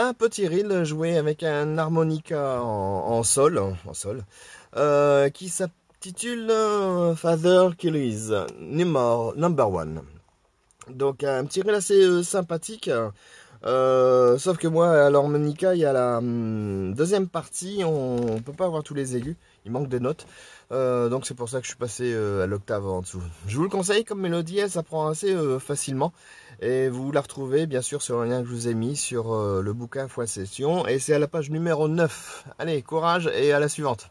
un petit reel joué avec un harmonica en sol, qui s'intitule Father Killers Number One. Donc un petit reel assez sympathique. Sauf que moi, à l'harmonica, il y a la deuxième partie, on peut pas avoir tous les aigus, il manque des notes. Donc c'est pour ça que je suis passé à l'octave en dessous. Je vous le conseille, comme mélodie, elle s'apprend assez facilement. Et vous la retrouvez bien sûr sur le lien que je vous ai mis sur le bouquin Foi Session. Et c'est à la page numéro 9. Allez, courage et à la suivante.